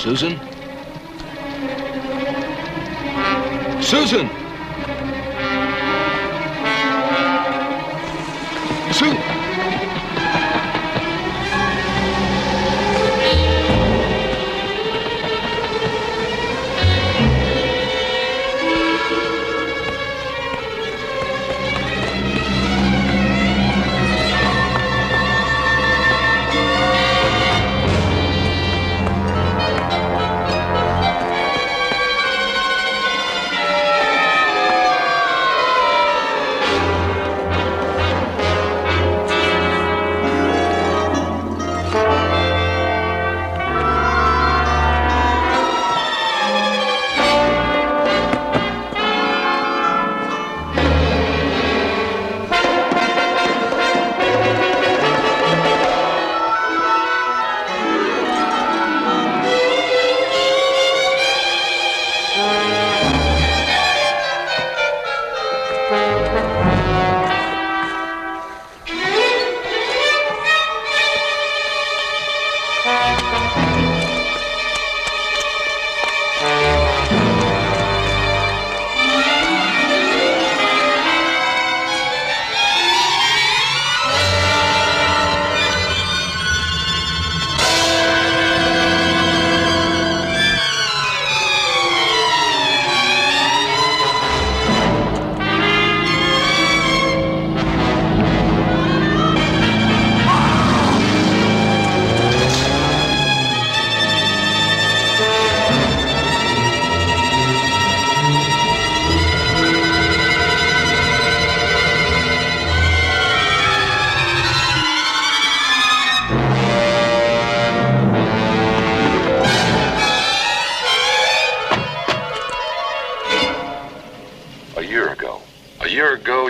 Susan? Susan! Susan!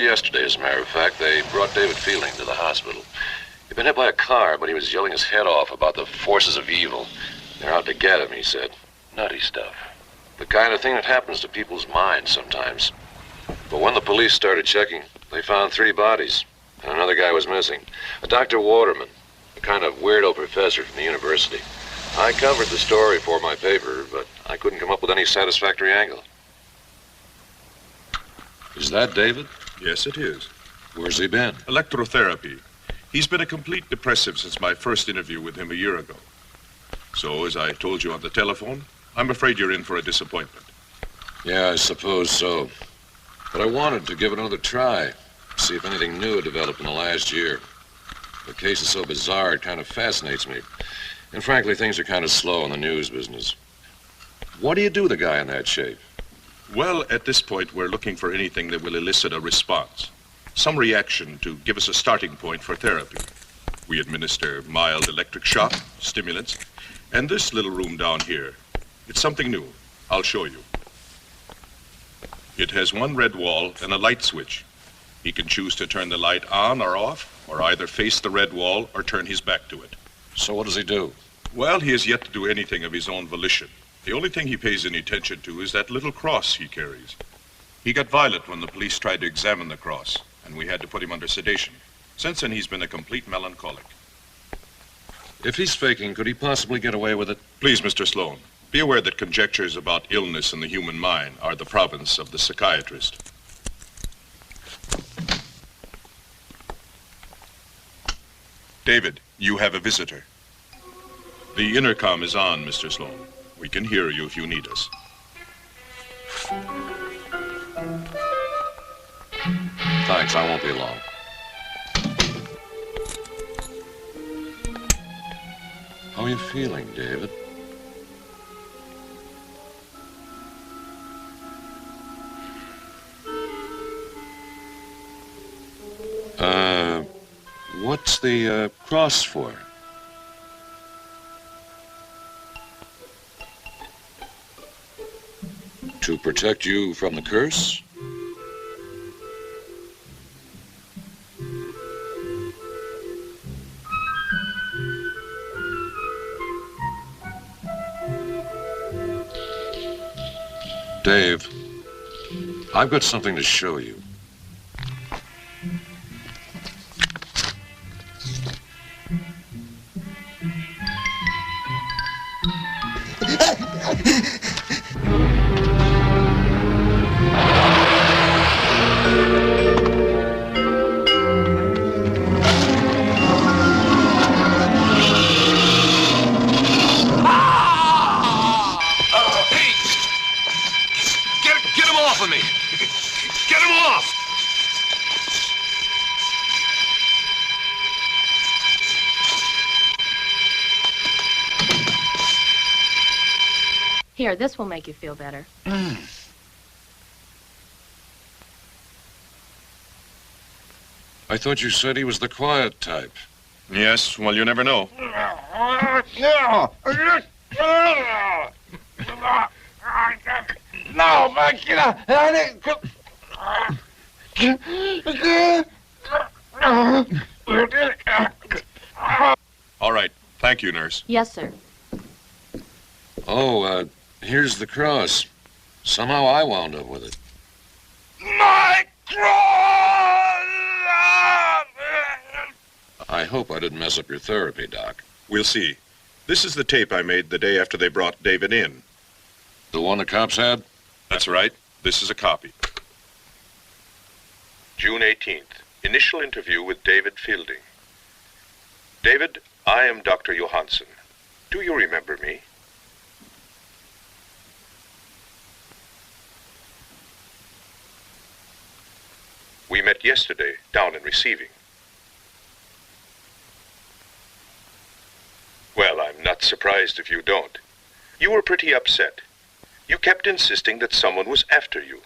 Yesterday, as a matter of fact, they brought David Fielding to the hospital. He'd been hit by a car, but he was yelling his head off about the forces of evil. They're out to get him, he said. Nutty stuff. The kind of thing that happens to people's minds sometimes. But when the police started checking, they found 3 bodies, and another guy was missing. A Dr. Waterman, a kind of weirdo professor from the university. I covered the story for my paper, but I couldn't come up with any satisfactory angle. Is that David? Yes, it is. Where's he been? Electrotherapy. He's been a complete depressive since my first interview with him a year ago. So, as I told you on the telephone, I'm afraid you're in for a disappointment. Yeah, I suppose so. But I wanted to give it another try, see if anything new had developed in the last year. The case is so bizarre, it kind of fascinates me. And frankly, things are kind of slow in the news business. What do you do with a guy in that shape? Well, at this point, we're looking for anything that will elicit a response. Some reaction to give us a starting point for therapy. We administer mild electric shock, stimulants, and this little room down here. It's something new. I'll show you. It has one red wall and a light switch. He can choose to turn the light on or off, or either face the red wall or turn his back to it. So what does he do? Well, he has yet to do anything of his own volition. The only thing he pays any attention to is that little cross he carries. He got violent when the police tried to examine the cross, and we had to put him under sedation. Since then, he's been a complete melancholic. If he's faking, could he possibly get away with it? Please, Mr. Sloan, be aware that conjectures about illness in the human mind are the province of the psychiatrist. David, you have a visitor. The intercom is on, Mr. Sloan. We can hear you if you need us. Thanks, I won't be long. How are you feeling, David? What's the cross for? To protect you from the curse? Dave, I've got something to show you. Here, this will make you feel better. I thought you said he was the quiet type. Yes, well, you never know. No, máquina. All right. Thank you, nurse. Yes, sir. Oh, here's the cross. Somehow I wound up with it. My cross! I hope I didn't mess up your therapy, Doc. We'll see. This is the tape I made the day after they brought David in. The one the cops had? That's right. This is a copy. June 18th. Initial interview with David Fielding. David, I am Dr. Johansson. Do you remember me? We met yesterday down in receiving. Well, I'm not surprised if you don't. You were pretty upset. You kept insisting that someone was after you.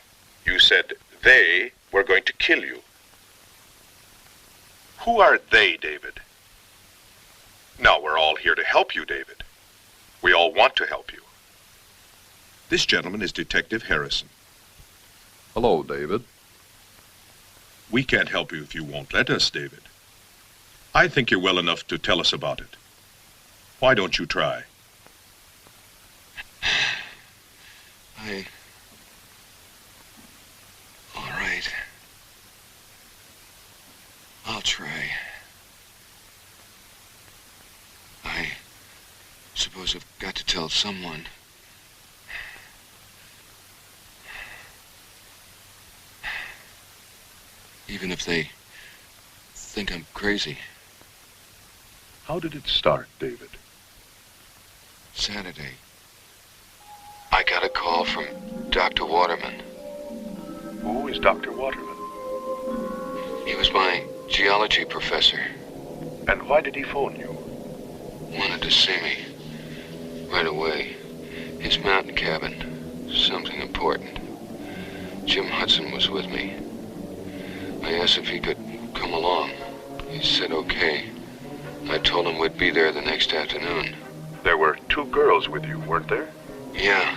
You said they were going to kill you. Who are they, David? Now, we're all here to help you, David. We all want to help you. This gentleman is Detective Harrison. Hello, David. We can't help you if you won't let us, David. I think you're well enough to tell us about it. Why don't you try? All right. I'll try. I suppose I've got to tell someone. Even if they think I'm crazy. How did it start, David? Saturday. I got a call from Dr. Waterman. Who is Dr. Waterman? He was my geology professor. And why did he phone you? Wanted to see me. Right away. His mountain cabin. Something important. Jim Hudson was with me. I asked if he could come along. He said okay. I told him we'd be there the next afternoon. There were 2 girls with you, weren't there? Yeah.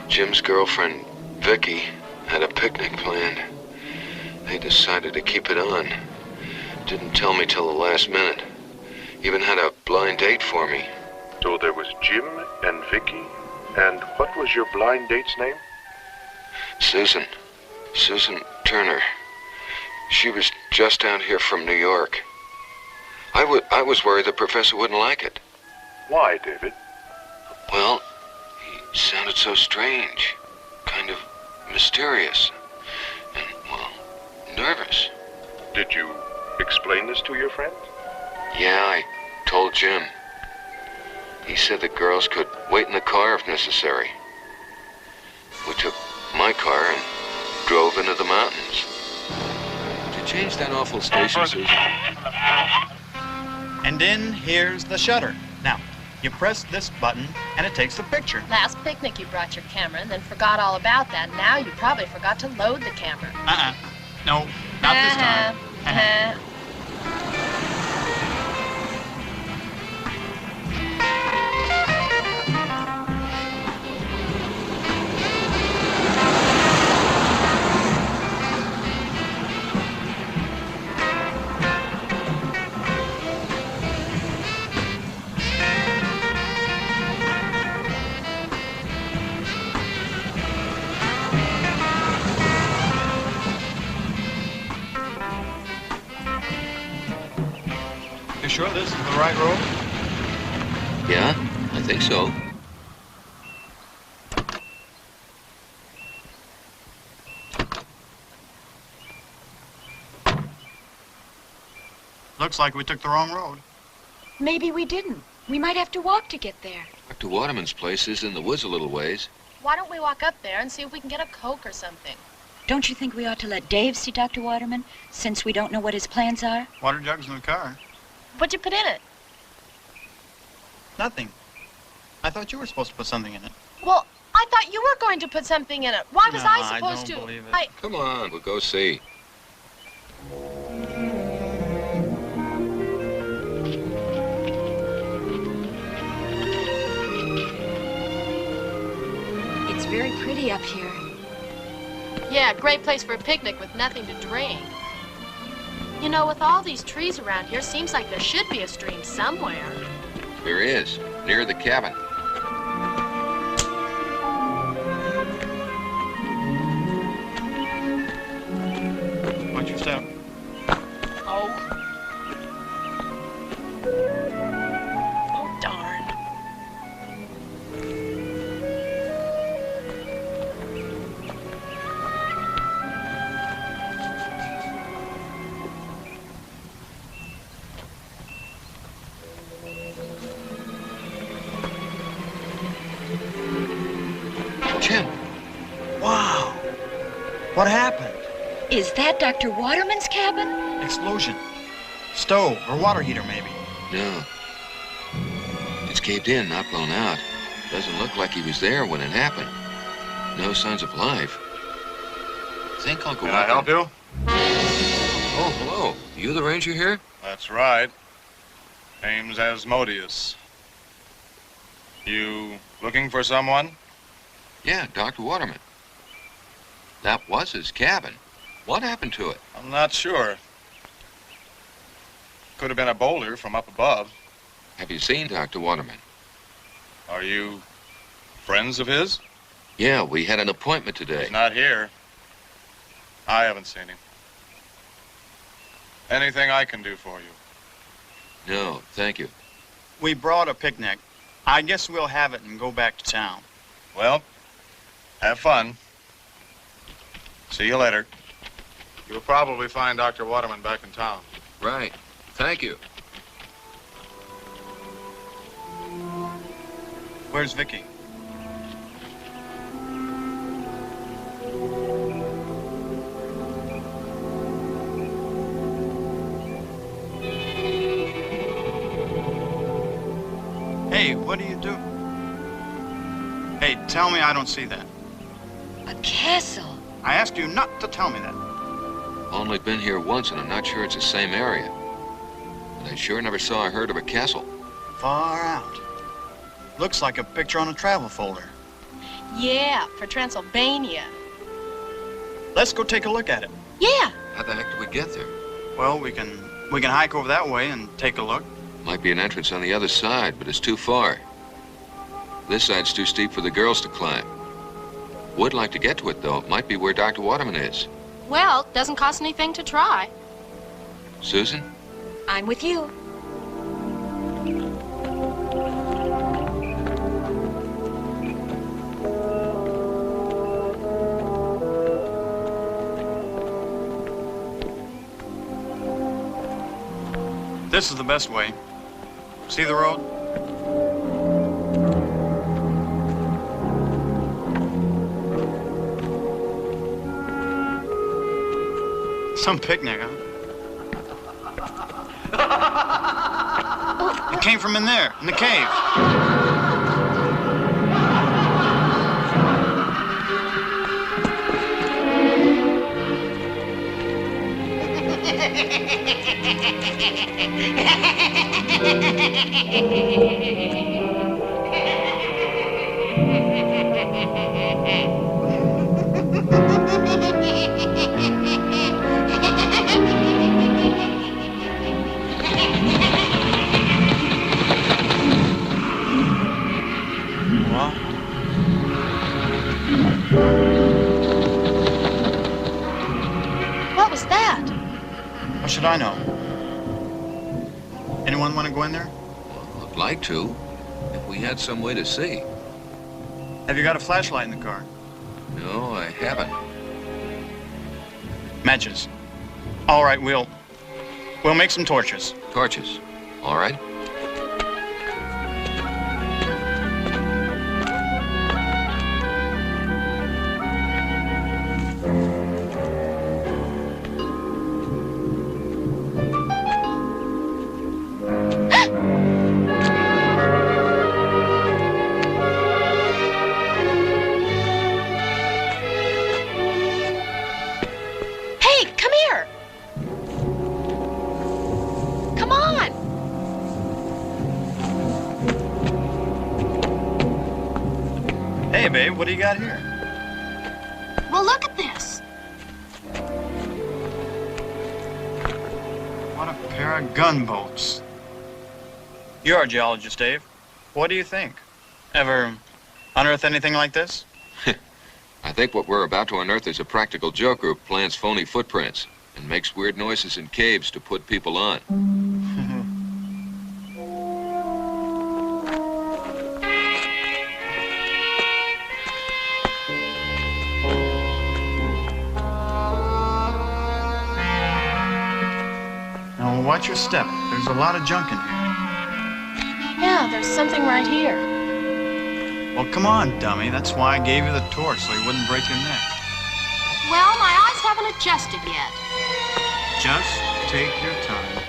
Jim's girlfriend, Vicky, had a picnic planned. They decided to keep it on. Didn't tell me till the last minute. Even had a blind date for me. So there was Jim and Vicky. And what was your blind date's name? Susan. Susan Turner. She was just out here from New York. I was worried the professor wouldn't like it. Why, David? Well, he sounded so strange. Kind of mysterious. And, well, nervous. Did you explain this to your friend? Yeah, I told Jim. He said the girls could wait in the car if necessary. We took my car and drove into the mountains. Did you change that awful station, Susan? And then here's the shutter. Now, you press this button and it takes the picture. Last picnic you brought your camera and then forgot all about that. Now you probably forgot to load the camera. No, not this time. You sure this is the right road? Yeah, I think so. Looks like we took the wrong road. Maybe we didn't. We might have to walk to get there. Dr. Waterman's place is in the woods a little ways. Why don't we walk up there and see if we can get a Coke or something? Don't you think we ought to let Dave see Dr. Waterman, since we don't know what his plans are? Water jug's in the car. What'd you put in it? Nothing. I thought you were supposed to put something in it. Well, I thought you were going to put something in it. Why was No, I supposed I to? don't believe it. Come on, we'll go see. It's very pretty up here. Yeah, great place for a picnic with nothing to drink. You know, with all these trees around here, seems like there should be a stream somewhere. There is, near the cabin. Watch your step. Oh. Oh, darn. Jim. Wow. What happened? Is that Dr. Waterman's cabin? Explosion. Stove or water heater, maybe. No. It's caved in, not blown out. Doesn't look like he was there when it happened. No signs of life. Think I'll go Can I help you? Oh, hello. You the ranger here? That's right. Name's Asmodeus. You looking for someone? Yeah, Dr. Waterman. That was his cabin. What happened to it? I'm not sure. Could have been a boulder from up above. Have you seen Dr. Waterman? Are you friends of his? Yeah, we had an appointment today. He's not here. I haven't seen him. Anything I can do for you? No, thank you. We brought a picnic. I guess we'll have it and go back to town. Well, have fun. See you later. You'll probably find Dr. Waterman back in town. Right. Thank you. Where's Vicky? Hey, what do you do? Hey, tell me I don't see that. A castle. I asked you not to tell me that. Only been here once, and I'm not sure it's the same area. And I sure never saw or heard of a castle. Far out. Looks like a picture on a travel folder. Yeah, for Transylvania. Let's go take a look at it. Yeah. How the heck do we get there? Well, we can hike over that way and take a look. Might be an entrance on the other side, but it's too far. This side's too steep for the girls to climb. Would like to get to it, though. It might be where Dr. Waterman is. Well, doesn't cost anything to try. Susan? I'm with you. This is the best way. See the road? Some picnic, huh? It came from in there, in the cave. What was that? What should I know? Anyone want to go in there? I'd like to, if we had some way to see. Have you got a flashlight in the car? No, I haven't. Matches. All right, we'll make some torches. Torches. All right. Hey, come here. Come on. Hey, babe, what do you got here? Well, look at this. What a pair of gunboats. You're a geologist, Dave. What do you think? Ever unearth anything like this? I think what we're about to unearth is a practical joke group plants phony footprints and makes weird noises in caves to put people on. Now, watch your step. There's a lot of junk in here. Yeah, there's something right here. Well, come on, dummy. That's why I gave you the torch, so you wouldn't break your neck. Well, my eyes haven't adjusted yet. Just take your time.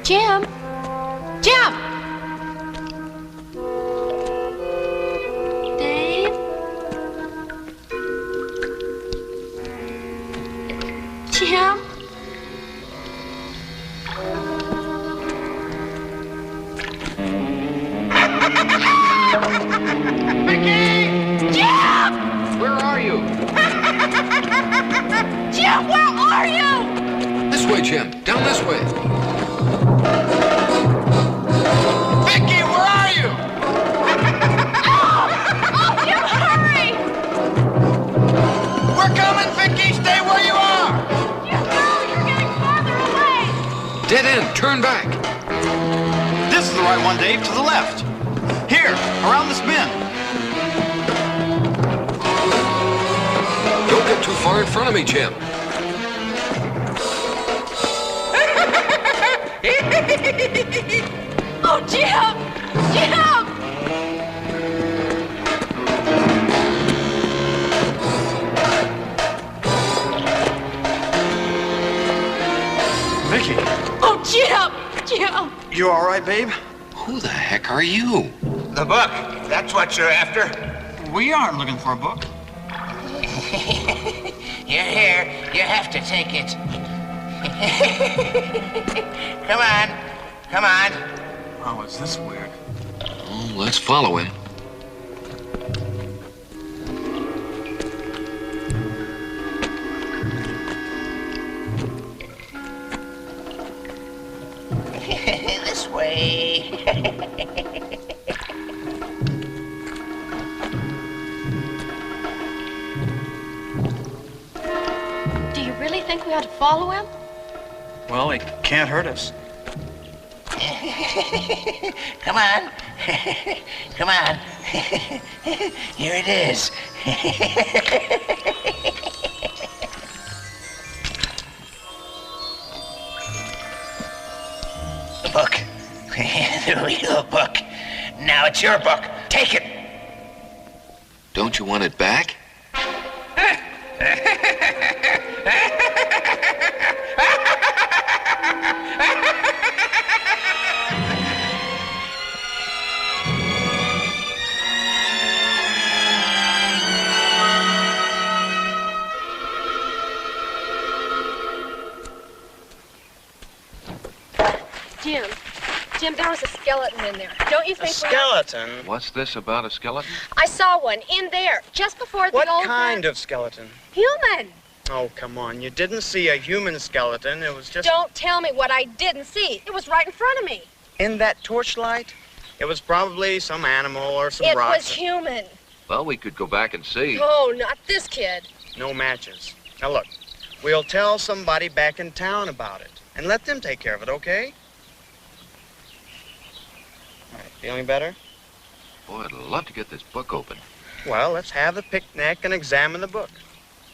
Jim? Jim! Dave? Jim? Vicky! Jim! Where are you? Jim, where are you? This way, Jim. Down this way. Vicky, where are you? Oh, Jim, hurry! We're coming, Vicky. Stay where you are. Jim, no, you're getting farther away. Dead end. Turn back. This is the right one, Dave. To the left. Here, around this bend. Don't get too far in front of me, Jim. Oh, Jim! Jim! Vicky, Oh, Jim! Jim! you all right, babe? Who the heck are you? The book. That's what you're after. We aren't looking for a book. You're here. You have to take it. Come on. Come on. Oh, is this weird? Oh, let's follow him. This way. Do you really think we ought to follow him? Well, it can't hurt us. Come on. Come on. Here it is. The book. The real book. Now it's your book. Take it. Don't you want it back? Jim, there was a skeleton in there. Don't you think Skeleton? What's this about a skeleton? I saw one in there, just before the What old kind man... of skeleton? Human! Oh, come on. You didn't see a human skeleton. It was just... Don't tell me what I didn't see. It was right in front of me. In that torchlight? It was probably some animal or some It rocks. was human. Well, we could go back and see. Oh, not this kid. No matches. Now, look. We'll tell somebody back in town about it. And let them take care of it, okay? All right. Feeling better? Boy, I'd love to get this book open. Well, let's have a picnic and examine the book.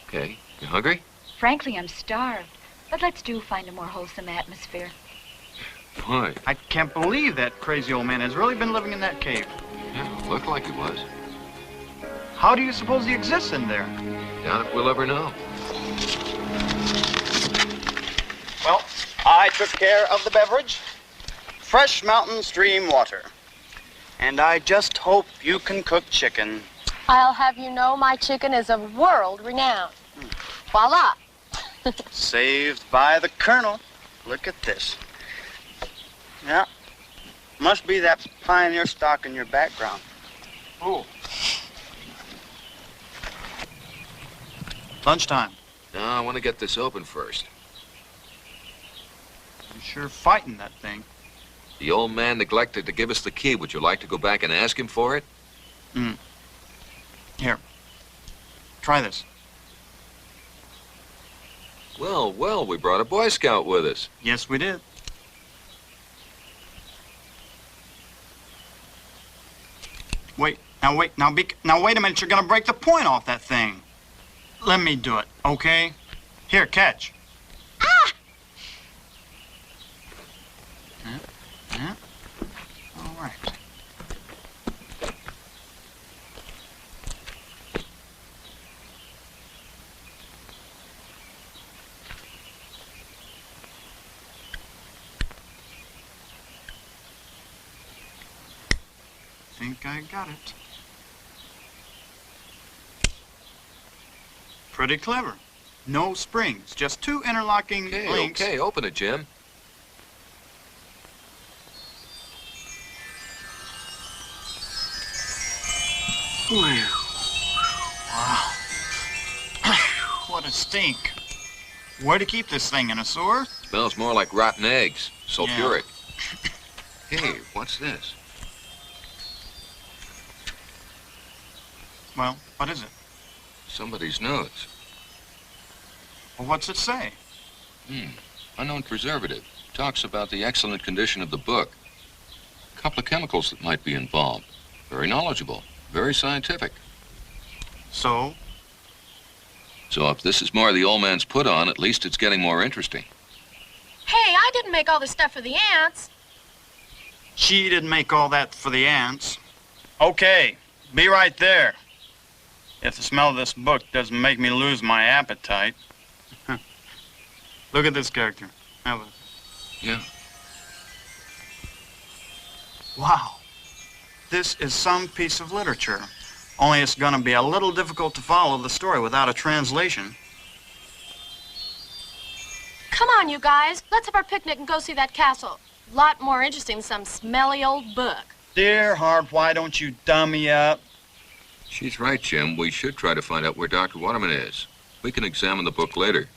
Okay. You hungry? Frankly, I'm starved. But let's do find a more wholesome atmosphere. Boy, I can't believe that crazy old man has really been living in that cave. yeah, looked like it was. How do you suppose he exists in there? Doubt if we'll ever know. Well, I took care of the beverage. Fresh mountain stream water. And I just hope you can cook chicken. I'll have you know my chicken is of world renown. Voila. Saved by the Colonel. Look at this. Yeah. Must be that pioneer stock in your background. Oh. Lunchtime. No, I want to get this open first. I'm sure fighting that thing. The old man neglected to give us the key. Would you like to go back and ask him for it? Here. Try this. Well, we brought a Boy Scout with us. Yes, we did. Wait a minute, you're gonna break the point off that thing. Let me do it, okay? Here, catch. Ah! Yeah. All right. Think I got it. Pretty clever. No springs, just two interlocking links. Okay, open it, Jim. Wow. What a stink. Where to keep this thing, in a sewer? Smells more like rotten eggs. Sulfuric. Hey, what's this? Well, what is it? Somebody's notes. Well, what's it say? Unknown preservative. Talks about the excellent condition of the book. A couple of chemicals that might be involved. Very knowledgeable. Very scientific. So? So if this is more of the old man's put on, at least it's getting more interesting. Hey, I didn't make all this stuff for the ants. She didn't make all that for the ants. Okay, be right there. If the smell of this book doesn't make me lose my appetite. Look at this character. Have a... Yeah. Wow. This is some piece of literature. Only it's gonna be a little difficult to follow the story without a translation. Come on, you guys. Let's have our picnic and go see that castle. Lot more interesting than some smelly old book. Dear heart, why don't you dummy up? She's right, Jim. We should try to find out where Dr. Waterman is. We can examine the book later.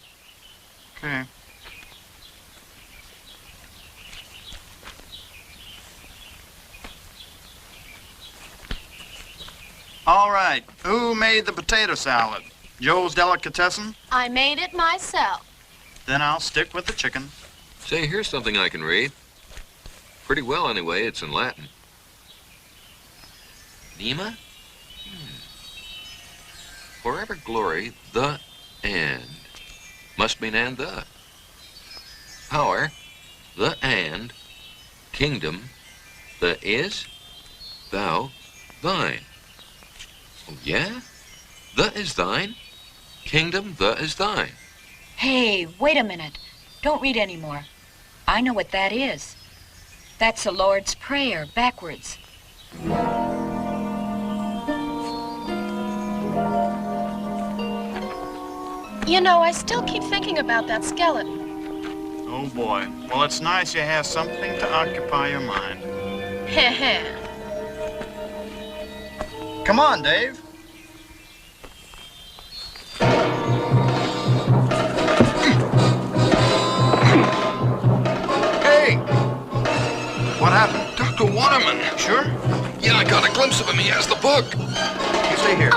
Okay. All right, who made the potato salad? Joe's Delicatessen? I made it myself. Then I'll stick with the chicken. Say, here's something I can read. Pretty well, anyway. It's in Latin. Nema? Forever glory, the and. Must mean and the. Power, the and. Kingdom, the is. Thou, thine. Oh, yeah? The is thine. Kingdom, the is thine. Hey, wait a minute. Don't read anymore. I know what that is. That's the Lord's Prayer, backwards. You know, I still keep thinking about that skeleton. Oh, boy. Well, it's nice you have something to occupy your mind. Heh heh. Come on, Dave. Hey! What happened? Dr. Waterman! Sure? Yeah, I got a glimpse of him. He has the book. You stay here.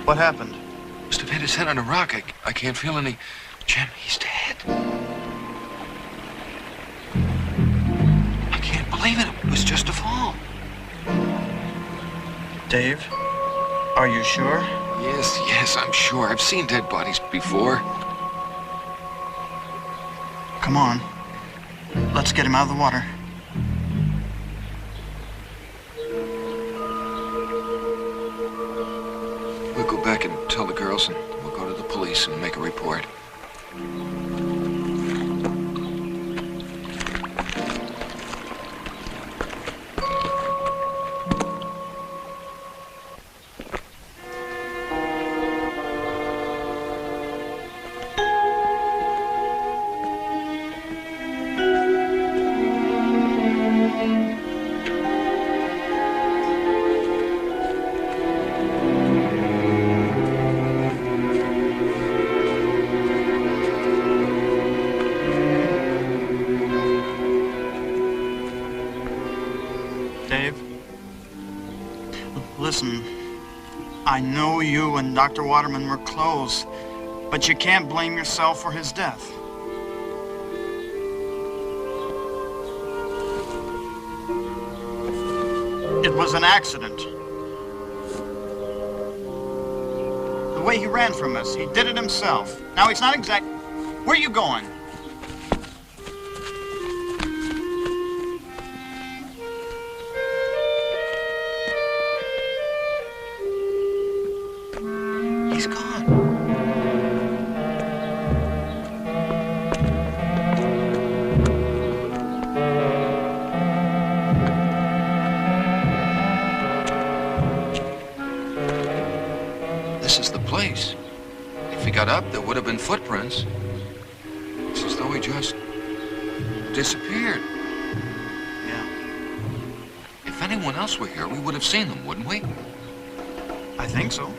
What happened? Must have hit his head on a rock. I can't feel any... Jim, he's dead. I can't believe it. It was just a fall. Dave, are you sure? Yes, I'm sure. I've seen dead bodies before. Come on. Let's get him out of the water. We'll go back and tell the girls, and we'll go to the police and make a report. Listen, I know you and Dr. Waterman were close, but you can't blame yourself for his death. It was an accident. The way he ran from us, he did it himself. Now, he's not exact... Where are you going? He's gone. This is the place. If he got up, there would have been footprints. It's as though he just disappeared. Yeah, If anyone else were here, we would have seen them, wouldn't we? I think so.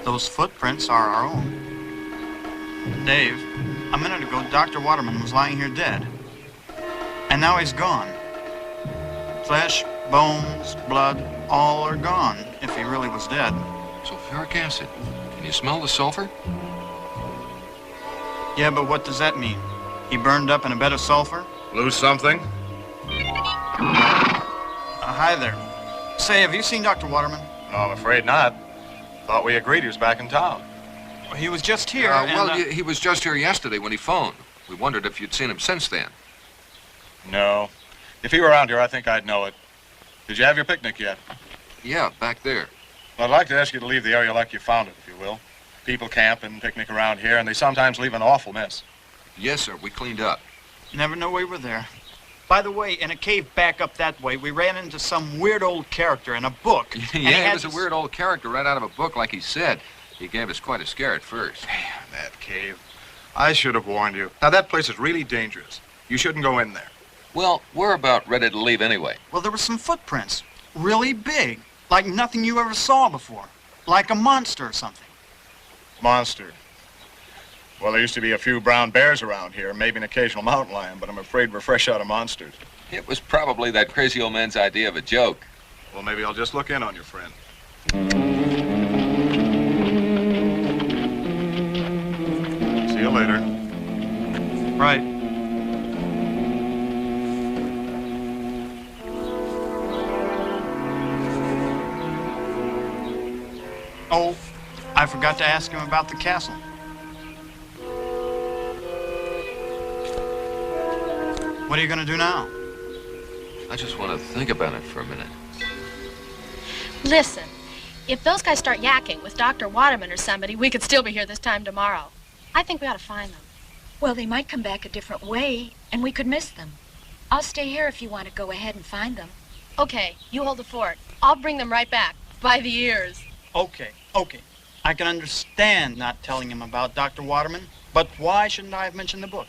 Those footprints are our own. Dave, a minute ago, Dr. Waterman was lying here dead. And now he's gone. Flesh, bones, blood, all are gone, if he really was dead. Sulfuric acid. Can you smell the sulfur? Yeah, but what does that mean? He burned up in a bed of sulfur? Lose something? Hi there. Say, have you seen Dr. Waterman? No, I'm afraid not. Thought we agreed he was back in town. Well, he was just here. He was just here yesterday when he phoned. We wondered if you'd seen him since then. No. If he were around here, I think I'd know it. Did you have your picnic yet? Yeah, back there. Well, I'd like to ask you to leave the area like you found it, if you will. People camp and picnic around here, and they sometimes leave an awful mess. Yes, sir. We cleaned up. Never knew we were there. By the way, in a cave back up that way, we ran into some weird old character in a book. Yeah, he was a weird old character right out of a book, like he said. He gave us quite a scare at first. Damn, that cave. I should have warned you. Now, that place is really dangerous. You shouldn't go in there. Well, we're about ready to leave anyway. Well, there were some footprints. Really big. Like nothing you ever saw before. Like a monster or something. Monster. Well, there used to be a few brown bears around here, maybe an occasional mountain lion, but I'm afraid we're fresh out of monsters. It was probably that crazy old man's idea of a joke. Well, maybe I'll just look in on your friend. See you later. Right. Oh, I forgot to ask him about the castle. What are you going to do now? I just want to think about it for a minute. Listen, if those guys start yakking with Dr. Waterman or somebody, we could still be here this time tomorrow. I think we ought to find them. Well, they might come back a different way, and we could miss them. I'll stay here if you want to go ahead and find them. Okay, you hold the fort. I'll bring them right back, by the ears. Okay. I can understand not telling him about Dr. Waterman, but why shouldn't I have mentioned the book?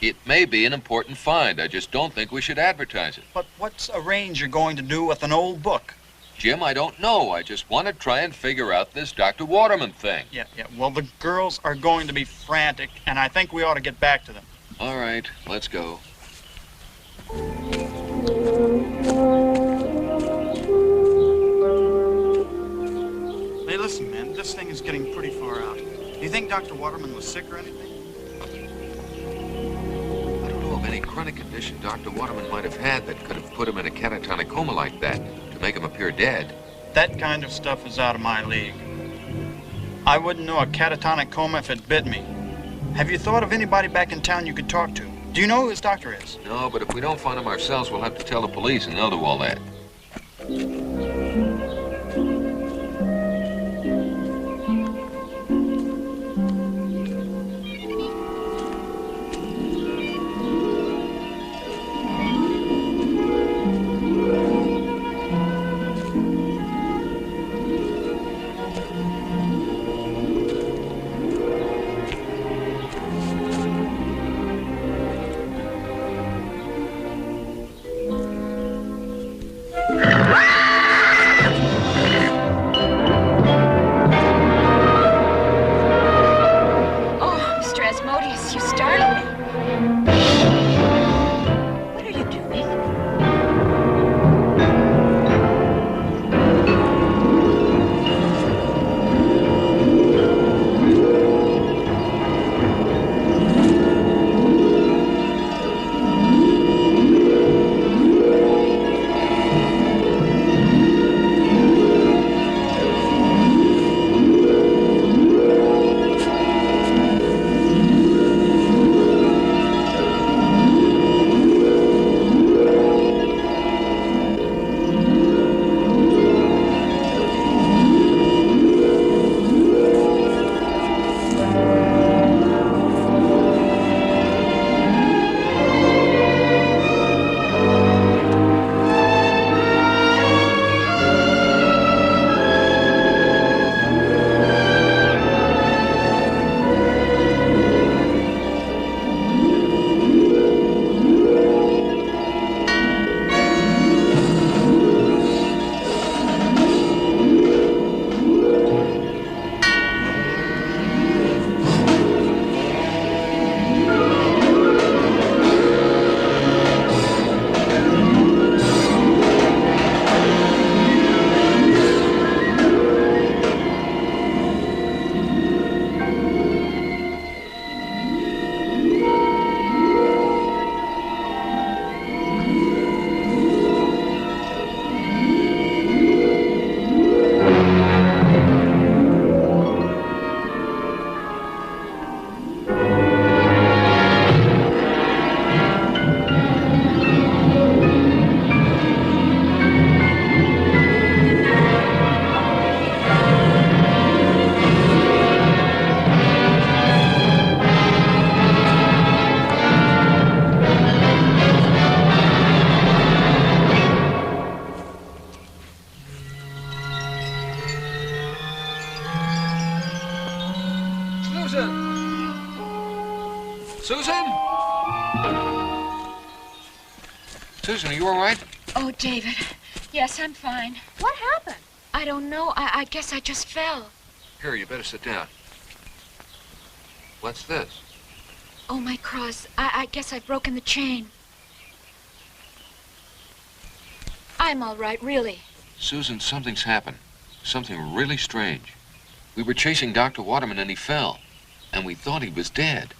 It may be an important find. I just don't think we should advertise it. But what's a range you're going to do with an old book? Jim, I don't know. I just want to try and figure out this Dr. Waterman thing. Yeah. Well, the girls are going to be frantic, and I think we ought to get back to them. All right, let's go. Hey, listen, man, this thing is getting pretty far out. Do you think Dr. Waterman was sick or anything? I don't know of any chronic condition Dr. Waterman might have had that could have put him in a catatonic coma like that to make him appear dead. That kind of stuff is out of my league. I wouldn't know a catatonic coma if it bit me. Have you thought of anybody back in town you could talk to? Do you know who his doctor is? No, but if we don't find him ourselves, we'll have to tell the police, and they'll do all that. Susan, are you all right? Oh, David. Yes, I'm fine. What happened? I don't know. I guess I just fell. Here, you better sit down. What's this? Oh, my cross. I guess I've broken the chain. I'm all right, really. Susan, something's happened. Something really strange. We were chasing Dr. Waterman and he fell. And we thought he was dead.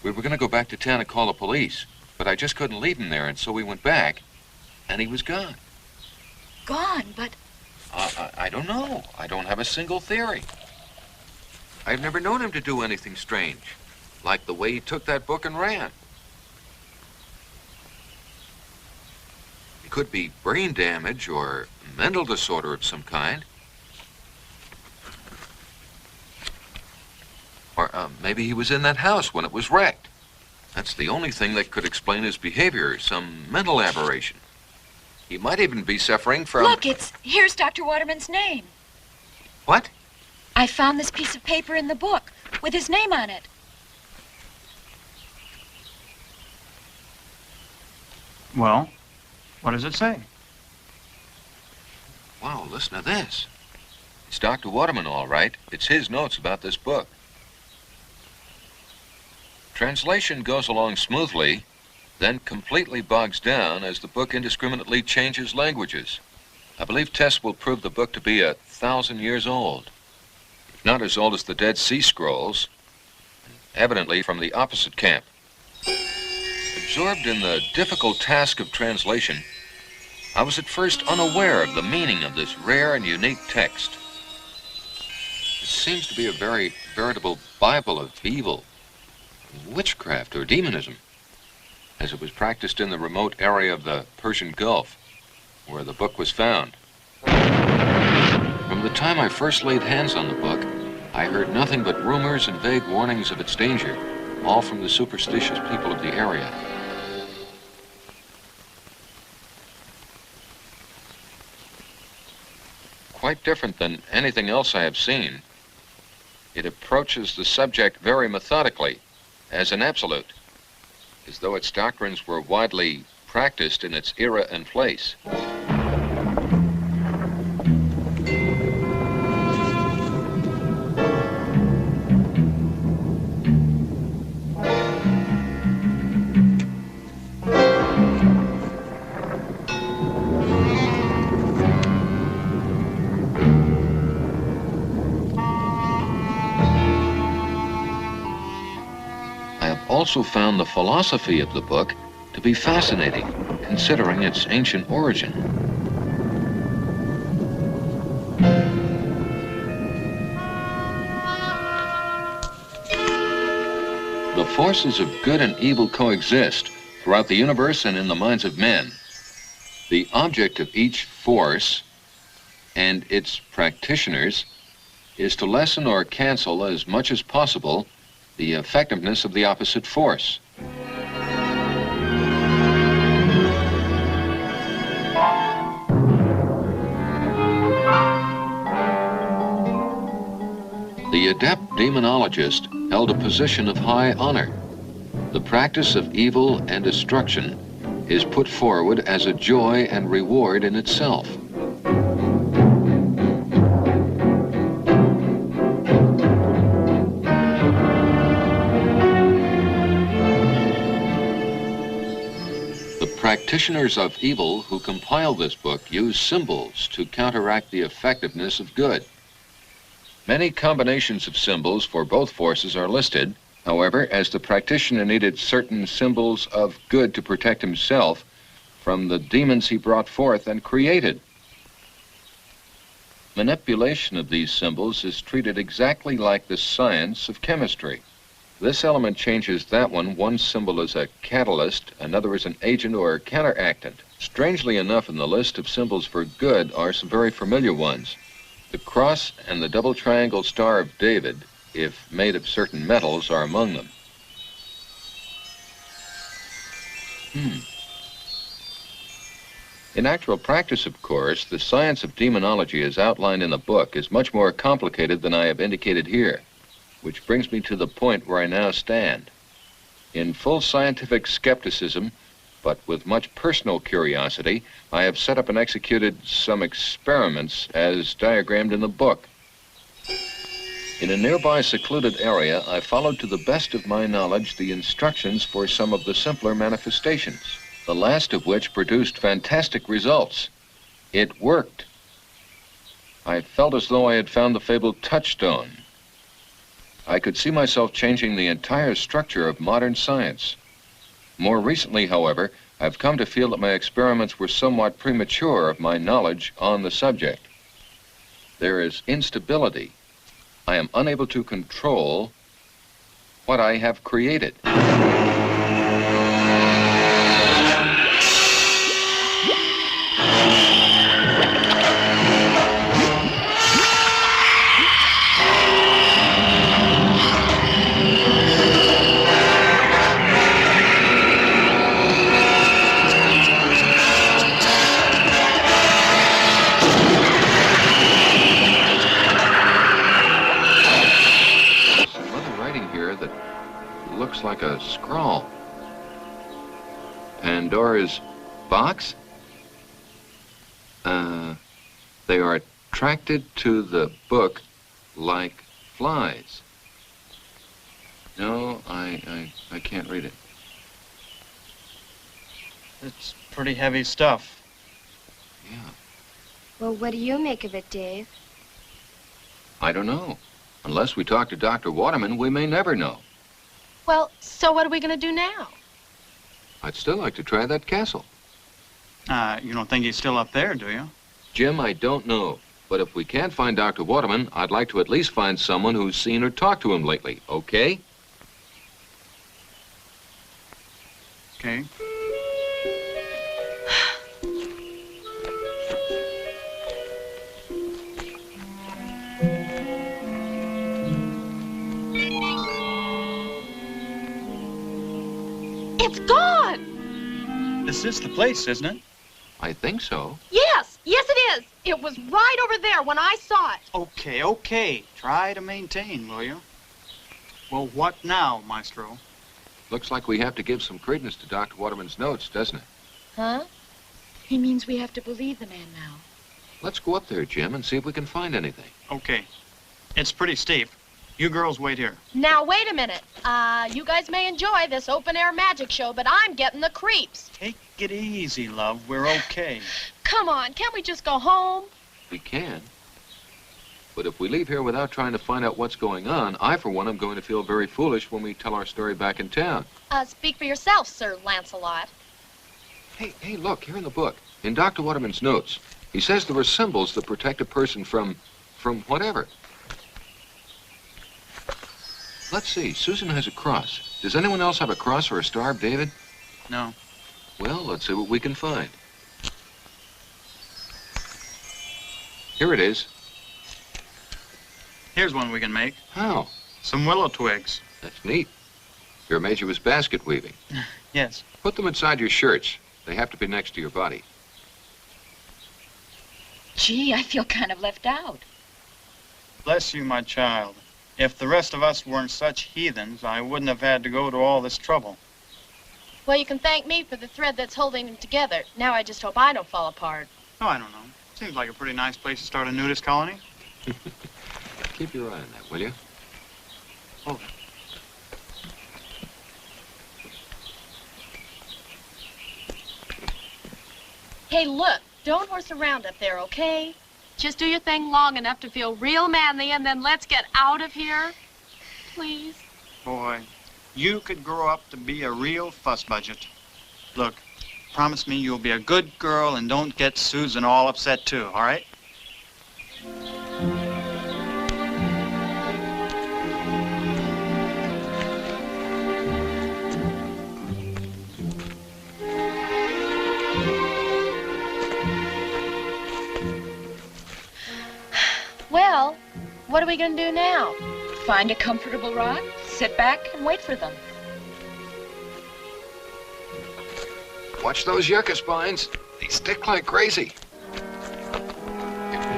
We were going to go back to town and call the police. But I just couldn't leave him there, and so we went back. And he was gone. Gone, but... I don't know. I don't have a single theory. I've never known him to do anything strange. Like the way he took that book and ran. It could be brain damage or mental disorder of some kind. Or maybe he was in that house when it was wrecked. That's the only thing that could explain his behavior, some mental aberration. He might even be suffering from... Look, here's Dr. Waterman's name. What? I found this piece of paper in the book with his name on it. Well, what does it say? Wow, listen to this. It's Dr. Waterman, all right. It's his notes about this book. Translation goes along smoothly, then completely bogs down as the book indiscriminately changes languages. I believe tests will prove the book to be 1,000 years old. If not as old as the Dead Sea Scrolls, evidently from the opposite camp. Absorbed in the difficult task of translation, I was at first unaware of the meaning of this rare and unique text. It seems to be a very veritable Bible of evil, witchcraft or demonism, as it was practiced in the remote area of the Persian Gulf, where the book was found. From the time I first laid hands on the book, I heard nothing but rumors and vague warnings of its danger, all from the superstitious people of the area. Quite different than anything else I have seen, it approaches the subject very methodically, as an absolute, as though its doctrines were widely practiced in its era and place. Also found the philosophy of the book to be fascinating, considering its ancient origin. The forces of good and evil coexist throughout the universe and in the minds of men. The object of each force and its practitioners is to lessen or cancel as much as possible the effectiveness of the opposite force. The adept demonologist held a position of high honor. The practice of evil and destruction is put forward as a joy and reward in itself. Practitioners of evil who compile this book use symbols to counteract the effectiveness of good. Many combinations of symbols for both forces are listed. However, as the practitioner needed certain symbols of good to protect himself from the demons he brought forth and created. Manipulation of these symbols is treated exactly like the science of chemistry. This element changes that one symbol as a catalyst, another as an agent or counteractant. Strangely enough, in the list of symbols for good are some very familiar ones. The cross and the double triangle Star of David, if made of certain metals, are among them. In actual practice, of course, the science of demonology as outlined in the book is much more complicated than I have indicated here. Which brings me to the point where I now stand. In full scientific skepticism, but with much personal curiosity, I have set up and executed some experiments as diagrammed in the book. In a nearby secluded area, I followed to the best of my knowledge the instructions for some of the simpler manifestations, the last of which produced fantastic results. It worked. I felt as though I had found the fabled touchstone. I could see myself changing the entire structure of modern science. More recently, however, I've come to feel that my experiments were somewhat premature of my knowledge on the subject. There is instability. I am unable to control what I have created. Looks like a scrawl. Pandora's box? They are attracted to the book like flies. No, I can't read it. It's pretty heavy stuff. Yeah. Well, what do you make of it, Dave? I don't know. Unless we talk to Dr. Waterman, we may never know. Well, so what are we going to do now? I'd still like to try that castle. You don't think he's still up there, do you? Jim, I don't know. But if we can't find Dr. Waterman, I'd like to at least find someone who's seen or talked to him lately, okay? Okay. It's gone! This is the place, isn't it? I think so. Yes, yes it is. It was right over there when I saw it. Okay, okay. Try to maintain, will you? Well, what now, Maestro? Looks like we have to give some credence to Dr. Waterman's notes, doesn't it? Huh? He means we have to believe the man now. Let's go up there, Jim, and see if we can find anything. Okay. It's pretty steep. You girls wait here. Now, wait a minute. You guys may enjoy this open-air magic show, but I'm getting the creeps. Take it easy, love. We're okay. Come on, can't we just go home? We can. But if we leave here without trying to find out what's going on, I, for one, am going to feel very foolish when we tell our story back in town. Speak for yourself, Sir Lancelot. Hey, look, here in the book, in Dr. Waterman's notes, he says there are symbols that protect a person from whatever. Let's see, Susan has a cross. Does anyone else have a cross or a star, David? No. Well, let's see what we can find. Here it is. Here's one we can make. How? Some willow twigs. That's neat. Your major was basket weaving. Yes. Put them inside your shirts. They have to be next to your body. Gee, I feel kind of left out. Bless you, my child. If the rest of us weren't such heathens, I wouldn't have had to go to all this trouble. Well, you can thank me for the thread that's holding them together. Now I just hope I don't fall apart. Oh, I don't know. Seems like a pretty nice place to start a nudist colony. Keep your eye on that, will you? Oh. Hey, look, don't horse around up there, okay? Just do your thing long enough to feel real manly, and then let's get out of here. Please. Boy, you could grow up to be a real fuss budget. Look, promise me you'll be a good girl and don't get Susan all upset too, all right? Well, what are we going to do now? Find a comfortable rock, sit back, and wait for them. Watch those yucca spines. They stick like crazy.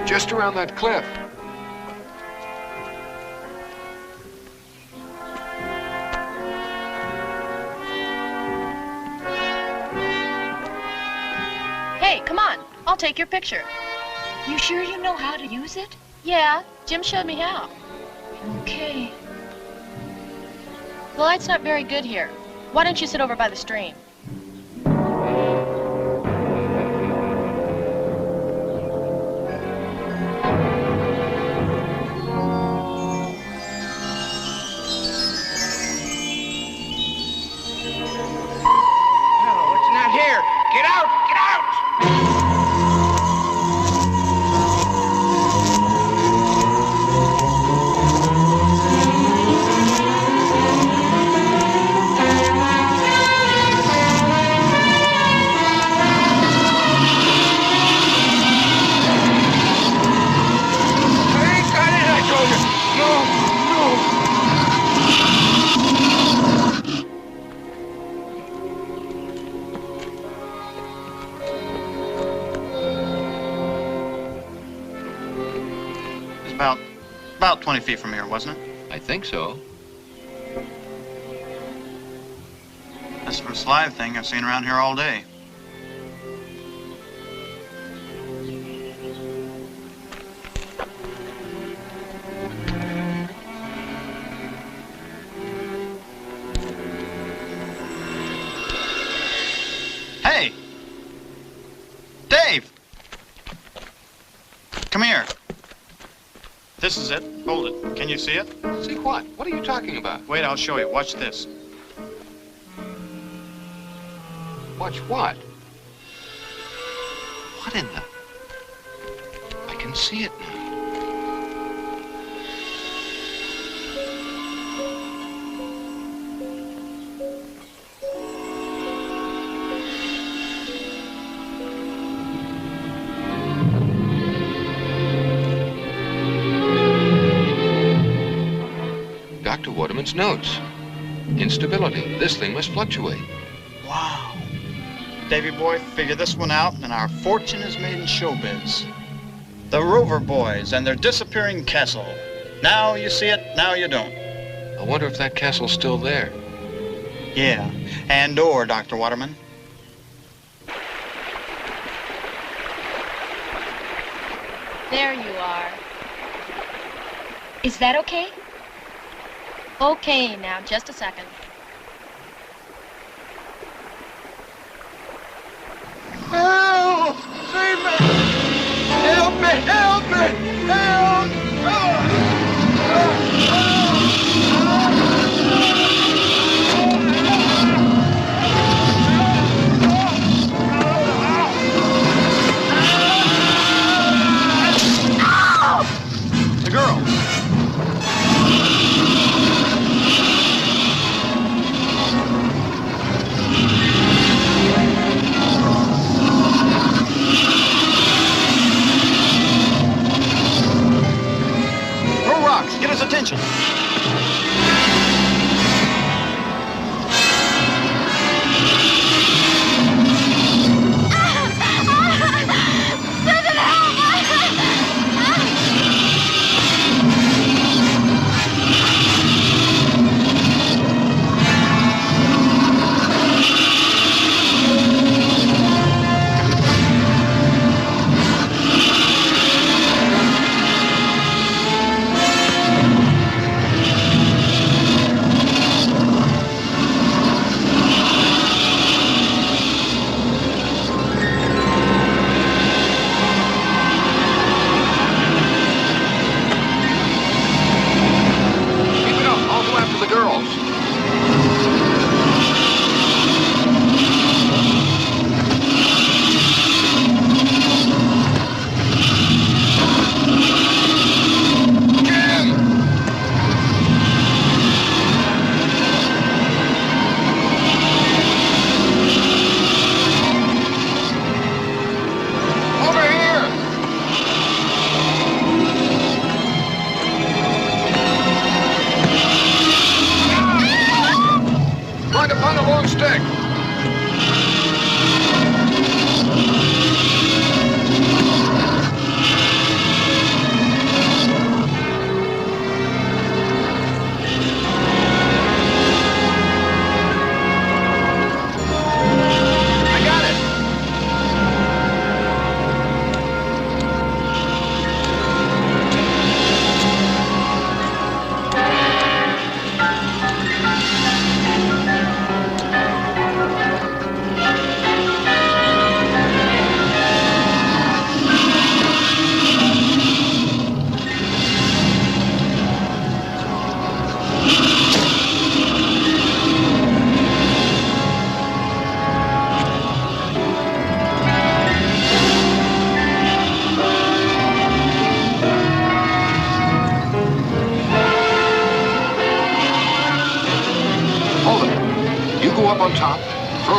Just around that cliff. I'll take your picture. You sure you know how to use it? Yeah, Jim showed me how. Okay. The light's not very good here. Why don't you sit over by the stream? Oh, it's not here. Get out! Get out! I ain't got it, I told you. No, no. It's about 20 feet from here, wasn't it? I think so. That's the first live thing I've seen around here all day. Hey! Dave! Come here. This is it. Hold it. Can you see it? See what? What are you talking about? Wait, I'll show you. Watch this. Watch what? What in the... I can see it now. Dr. Waterman's notes. Instability. This thing must fluctuate. Wow. Davy boy, figure this one out, and our fortune is made in showbiz. The Rover Boys and their disappearing castle. Now you see it, now you don't. I wonder if that castle's still there. Yeah, and/or, Dr. Waterman. There you are. Is that okay? Okay, now, just a second. Help! Save me! Help me! Help me! Help! The girl.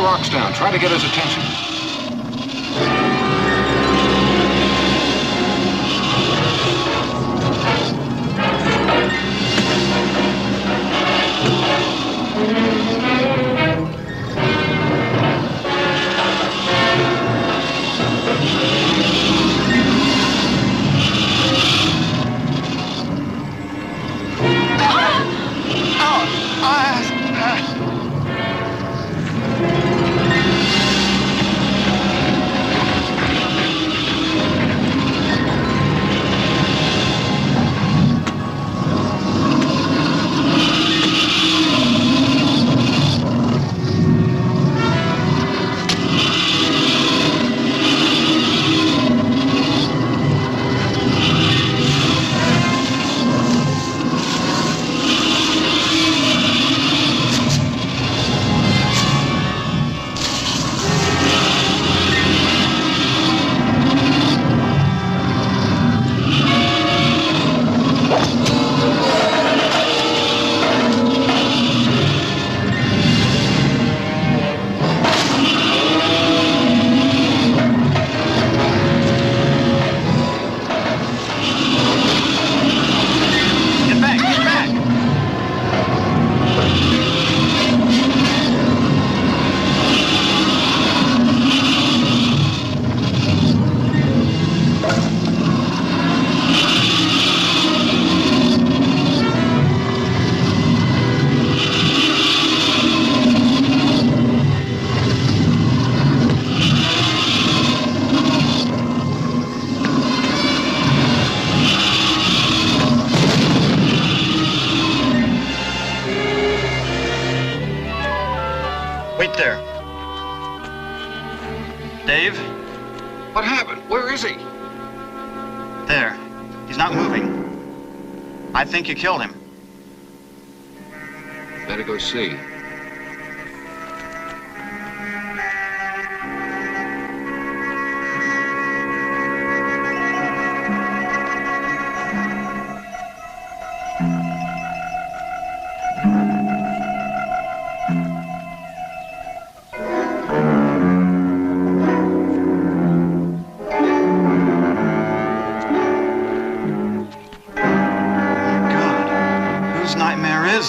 rocks down. Try to get his attention. Wait there. Dave? What happened? Where is he? There. He's not moving. I think you killed him. Better go see.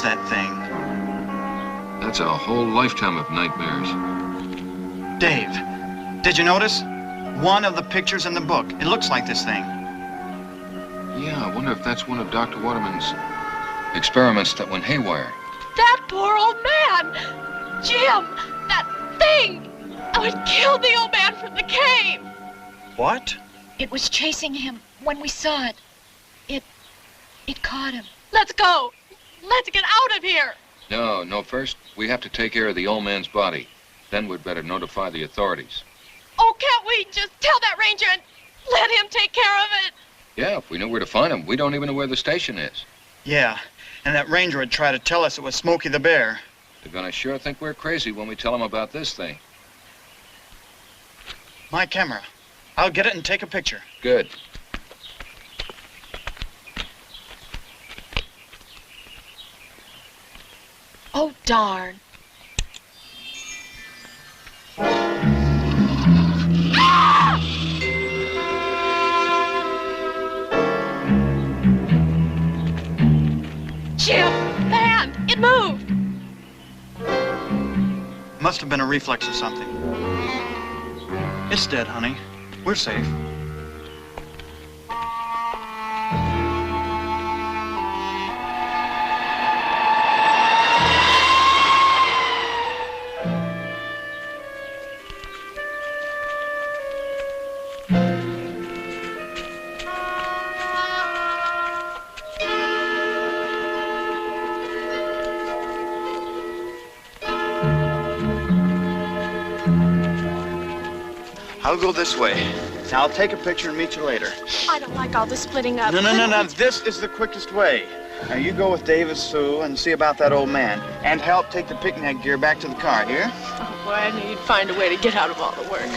That thing? That's a whole lifetime of nightmares. Dave, did you notice? One of the pictures in the book. It looks like this thing. Yeah, I wonder if that's one of Dr. Waterman's experiments that went haywire. That poor old man! Jim! That thing! Oh, it killed the old man from the cave! What? It was chasing him when we saw it. It caught him. Let's go! Let's get out of here! No, first we have to take care of the old man's body. Then we'd better notify the authorities. Oh, can't we just tell that ranger and let him take care of it? Yeah, if we knew where to find him. We don't even know where the station is. Yeah, and that ranger would try to tell us it was Smokey the Bear. They're gonna sure think we're crazy when we tell them about this thing. My camera. I'll get it and take a picture. Good. Oh, darn. Ah! Jim, the hand, it moved. Must have been a reflex or something. It's dead, honey. We're safe. I'll go this way. Now I'll take a picture and meet you later. I don't like all this splitting up. No. This is the quickest way. Now you go with Dave and Sue and see about that old man. And help take the picnic gear back to the car, here? Oh, boy, I knew you'd find a way to get out of all the work.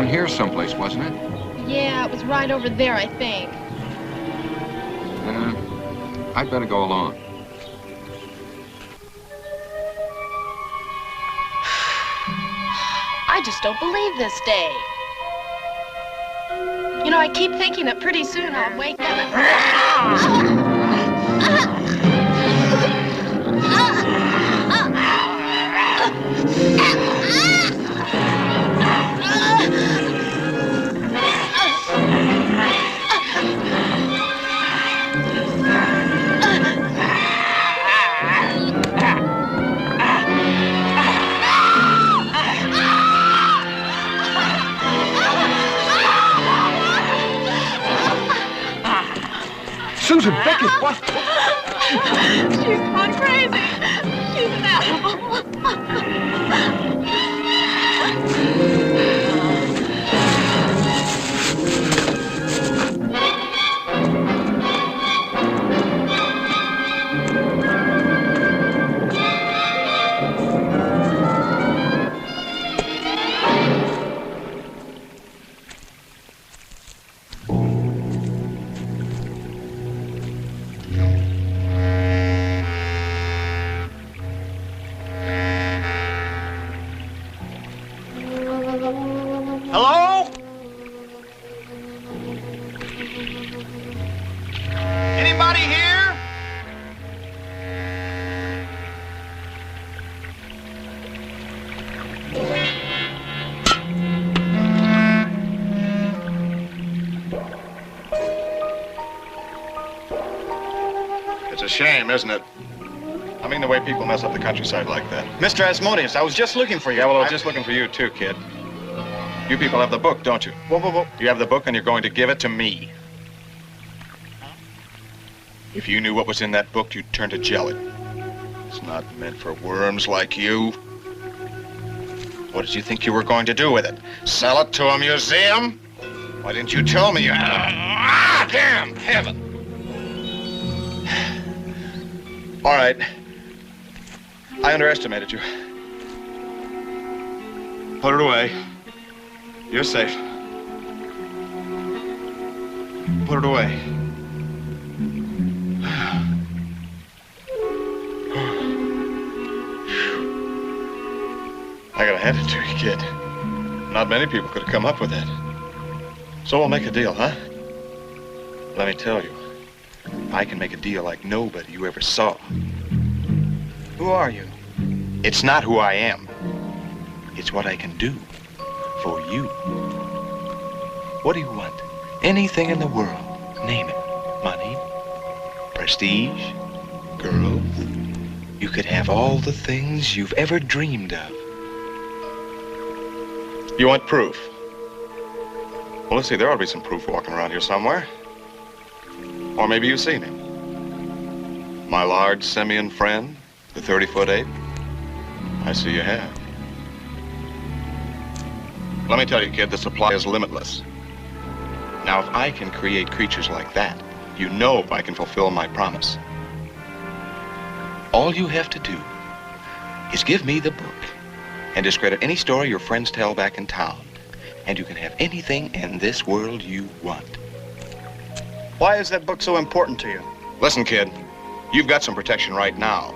around here someplace, wasn't it? Yeah, it was right over there, I think. I'd better go along. I just don't believe this day. You know, I keep thinking that pretty soon I'll wake up and... Susan, Becky, what? She's gone crazy. She's an animal. Hello? Anybody here? It's a shame, isn't it? I mean, the way people mess up the countryside like that. Mr. Asmodeus, I was just looking for you. Yeah, well, I was just looking for you, too, kid. You people have the book, don't you? Whoa. You have the book, and you're going to give it to me. If you knew what was in that book, you'd turn to jelly. It's not meant for worms like you. What did you think you were going to do with it? Sell it to a museum? Why didn't you tell me? Damn heaven! All right. I underestimated you. Put it away. You're safe. Put it away. I gotta hand it to you, kid. Not many people could have come up with that. So we'll make a deal, huh? Let me tell you, I can make a deal like nobody you ever saw. Who are you? It's not who I am. It's what I can do for you. What do you want? Anything in the world. Name it. Money, prestige, girls. You could have all the things you've ever dreamed of. You want proof? Well, let's see, there ought to be some proof walking around here somewhere. Or maybe you've seen him. My large simian friend, the 30-foot ape. I see you have. Let me tell you, kid, the supply is limitless. Now, if I can create creatures like that, you know I can fulfill my promise. All you have to do is give me the book and discredit any story your friends tell back in town, and you can have anything in this world you want. Why is that book so important to you? Listen, kid, you've got some protection right now.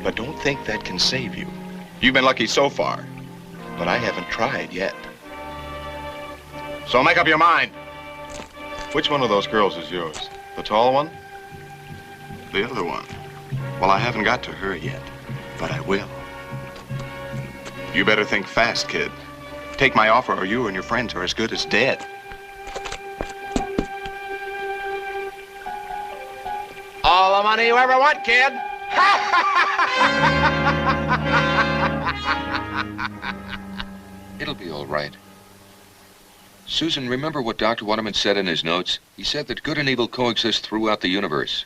But don't think that can save you. You've been lucky so far, but I haven't tried yet. So make up your mind. Which one of those girls is yours? The tall one? The other one? Well, I haven't got to her yet, but I will. You better think fast, kid. Take my offer or you and your friends are as good as dead. All the money you ever want, kid. It'll be all right. Susan, remember what Dr. Waterman said in his notes? He said that good and evil coexist throughout the universe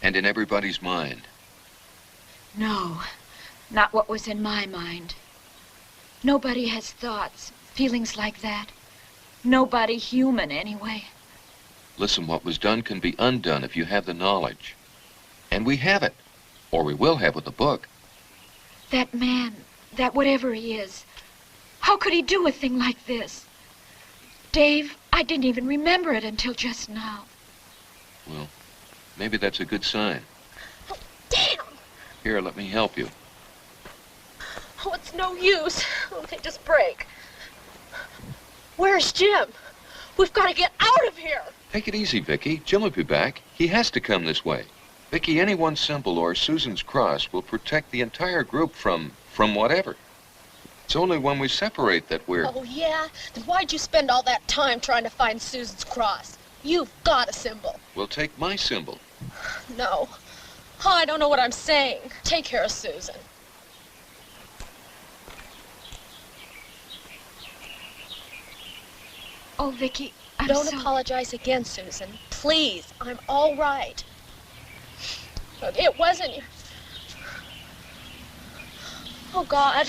and in everybody's mind. No, not what was in my mind. Nobody has thoughts, feelings like that. Nobody human, anyway. Listen, what was done can be undone if you have the knowledge. And we have it. Or we will have with the book. That man, that whatever he is, How could he do a thing like this? Dave, I didn't even remember it until just now. Well, maybe that's a good sign. Oh, damn! Here, let me help you. Oh, it's no use. Oh, they just break. Where's Jim? We've got to get out of here. Take it easy, Vicky. Jim will be back. He has to come this way. Vicky, any one symbol or Susan's cross will protect the entire group from whatever. It's only when we separate that we're... Oh, yeah? Then why'd you spend all that time trying to find Susan's cross? You've got a symbol. We'll take my symbol. No. Oh, I don't know what I'm saying. Take care of Susan. Oh, Vicky, I'm Don't so... apologize again, Susan. Please, I'm all right. But it wasn't your... Oh, God.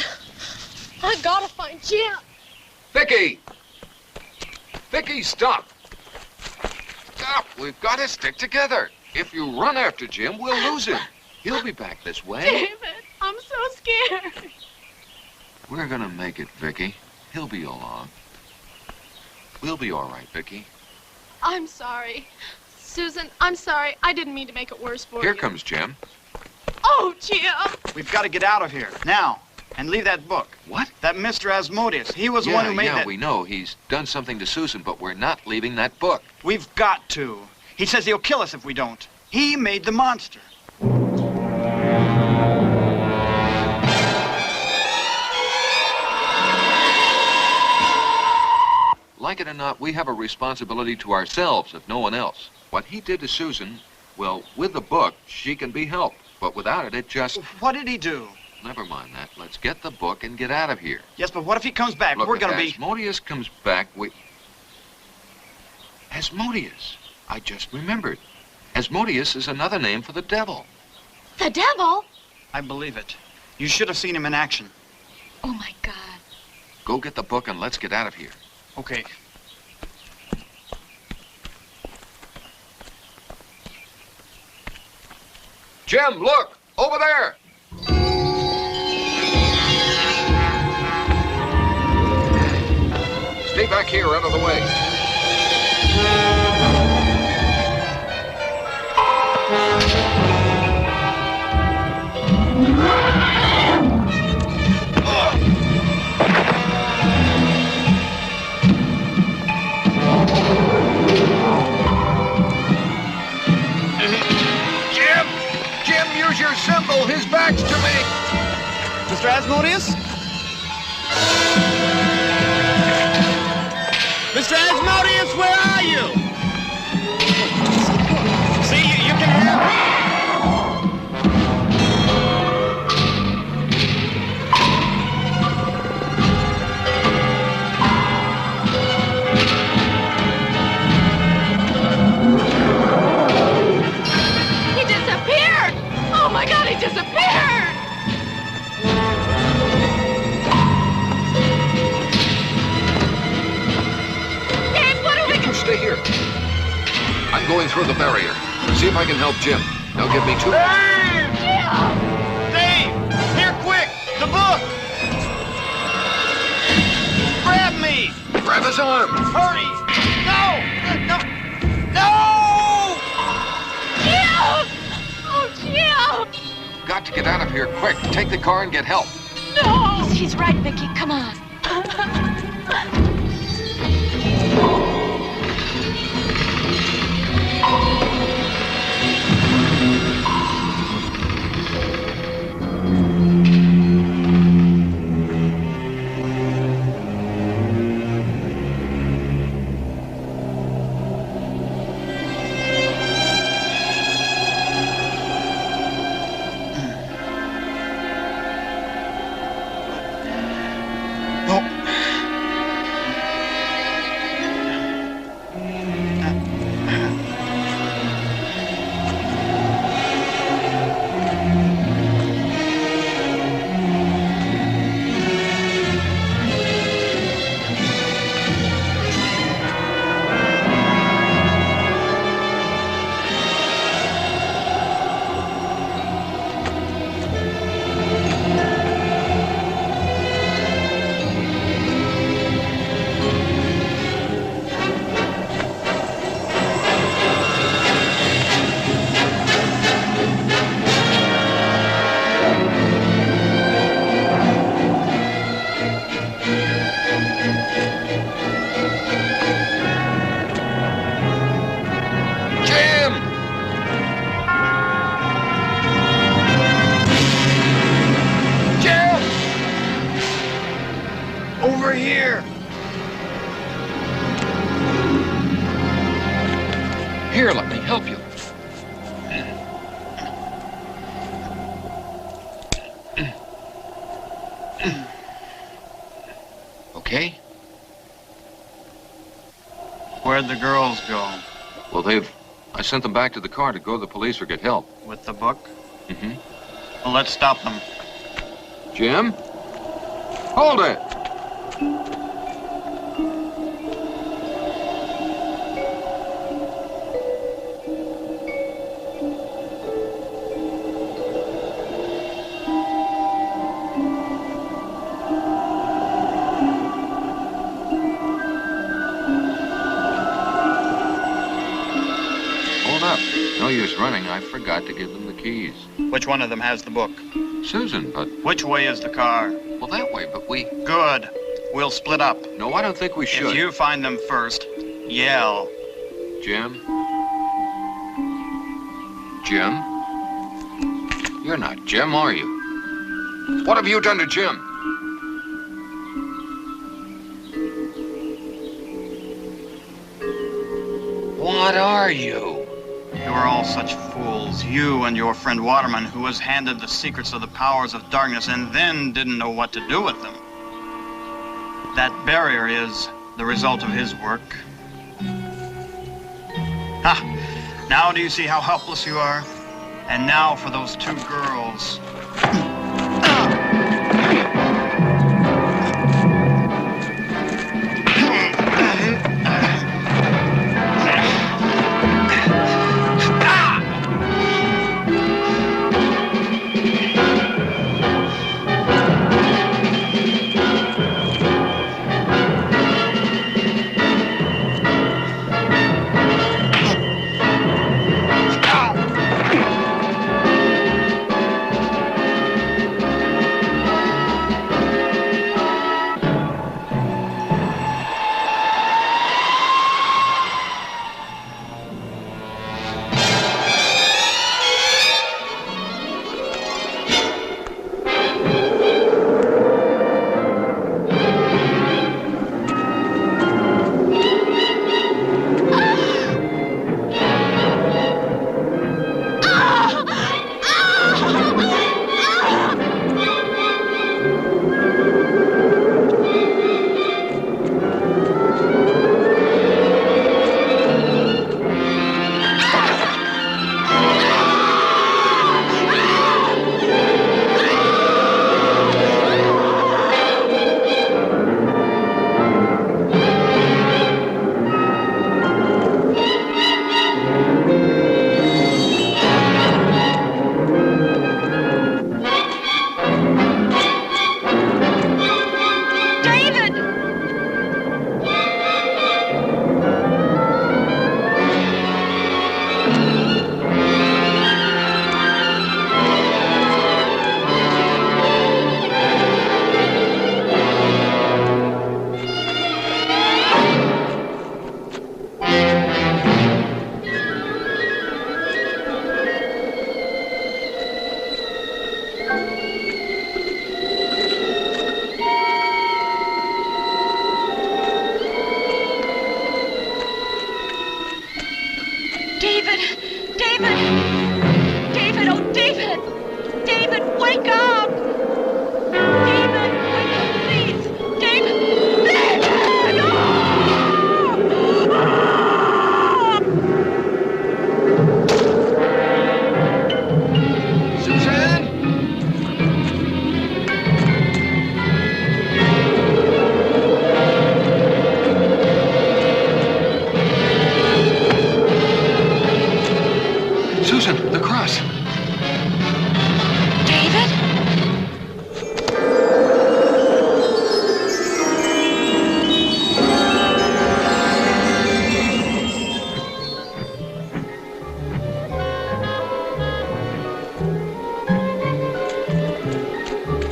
I've got to find Jim. Vicky! Vicky, stop! Stop! We've got to stick together. If you run after Jim, we'll lose him. He'll be back this way. David, I'm so scared. We're gonna make it, Vicky. He'll be along. We'll be all right, Vicky. I'm sorry. Susan, I'm sorry. I didn't mean to make it worse for you. Here comes Jim. Oh, Jim! We've got to get out of here, now. And leave that book. What? That Mr. Asmodeus. He was the one who made that. Yeah, we know. He's done something to Susan, but we're not leaving that book. We've got to. He says he'll kill us if we don't. He made the monster. Like it or not, we have a responsibility to ourselves, if no one else. What he did to Susan, well, with the book, she can be helped. But without it, it just... What did he do? Never mind that. Let's get the book and get out of here. Yes, but what if he comes back? Look, We're gonna be... Asmodeus comes back, Asmodeus. I just remembered. Asmodeus is another name for the devil. The devil? I believe it. You should have seen him in action. Oh, my God. Go get the book and let's get out of here. Okay. Jim, look! Over there! Stay back here, out of the way. Jim, use your symbol. His back's to me. Mr. Asmodeus? Mr. Asmodeus, where are you? See, you can hear me. He disappeared! Oh, my God, he disappeared! Stay here. I'm going through the barrier. See if I can help Jim. Now give me 2 minutes. Dave! Here, quick! The book! Grab me! Grab his arm. Hurry! No! No! No! Jim! Oh, Jim! Got to get out of here quick. Take the car and get help. No! She's right, Vicky. Come on. okay? Where'd the girls go? Well, I sent them back to the car to go to the police or get help. With the book? Mm-hmm. Well, let's stop them. Jim? Hold it! Hold up. No use running. I forgot to give them the keys. Which one of them has the book? Susan, but... Which way is the car? Well, that way, but we... Good. We'll split up. No, I don't think we should. If you find them first, yell. Jim? Jim? You're not Jim, are you? What have you done to Jim? What are you? You are all such fools. You and your friend Waterman, who was handed the secrets of the powers of darkness and then didn't know what to do with them. That barrier is the result of his work. Ha! Now do you see how helpless you are? And now for those two girls.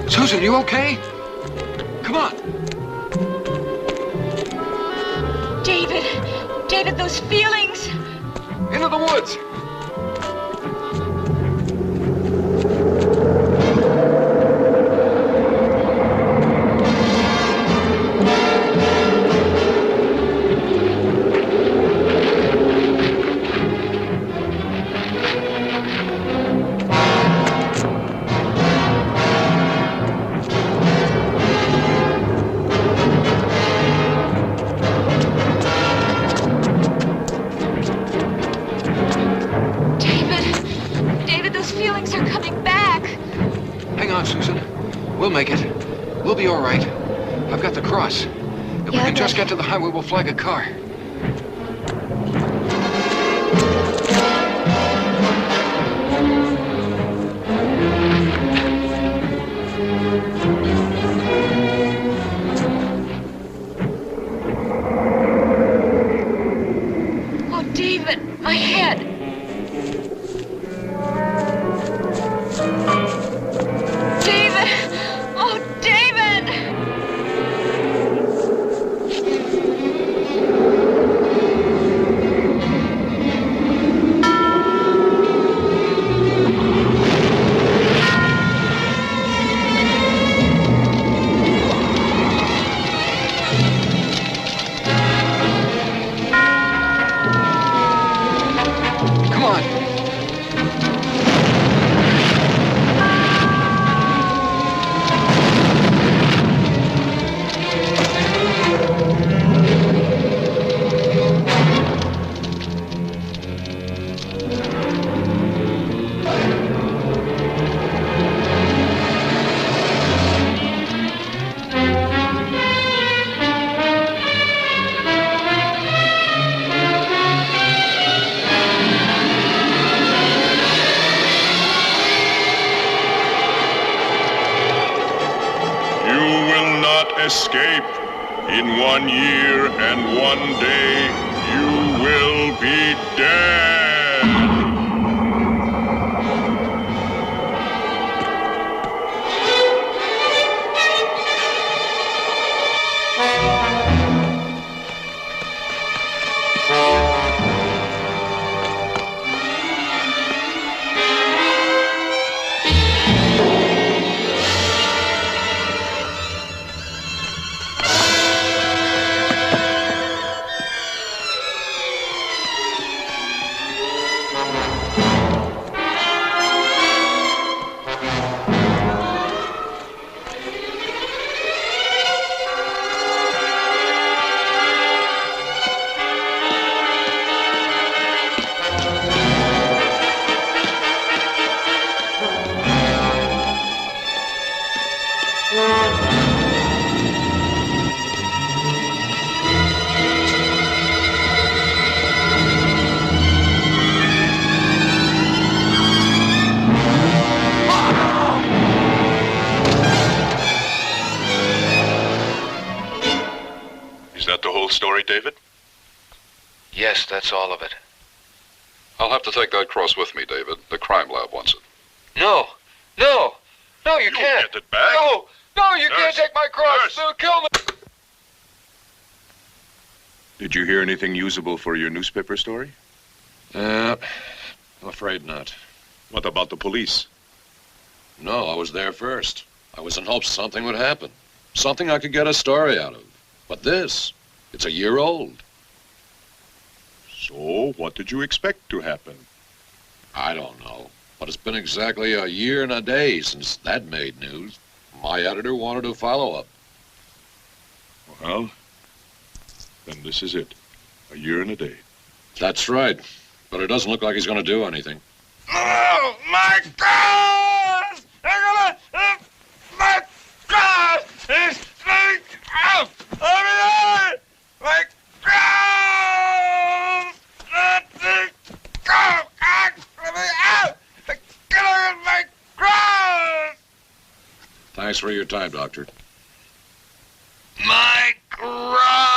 Susan, you okay? Come on. David, those feelings. Into the woods. feelings are coming back. Hang on, Susan. We'll make it. We'll be all right. I've got the cross. If we can just get to the highway, we'll flag a car. Oh, David, my head. David! Oh, David! Come on. Escape. In 1 year and 1 day, you will be dead. Is that the whole story, David? Yes, that's all of it. I'll have to take that cross with me, David. The crime lab wants it. No! No! No, you can't! Get it back. No! No, you can't take my cross! Nurse. They'll kill me! Did you hear anything usable for your newspaper story? I'm afraid not. What about the police? No, I was there first. I was in hopes something would happen. Something I could get a story out of. But this, it's a year old. So, what did you expect to happen? I don't know. But it's been exactly a year and a day since that made news. My editor wanted a follow-up. Well, then this is it. A year and a day. That's right. But it doesn't look like he's going to do anything. Oh, my God! My God! It's leaking out! My God! Let me go! Let me out! The killer in my ground! Thanks for your time, Doctor. My ground!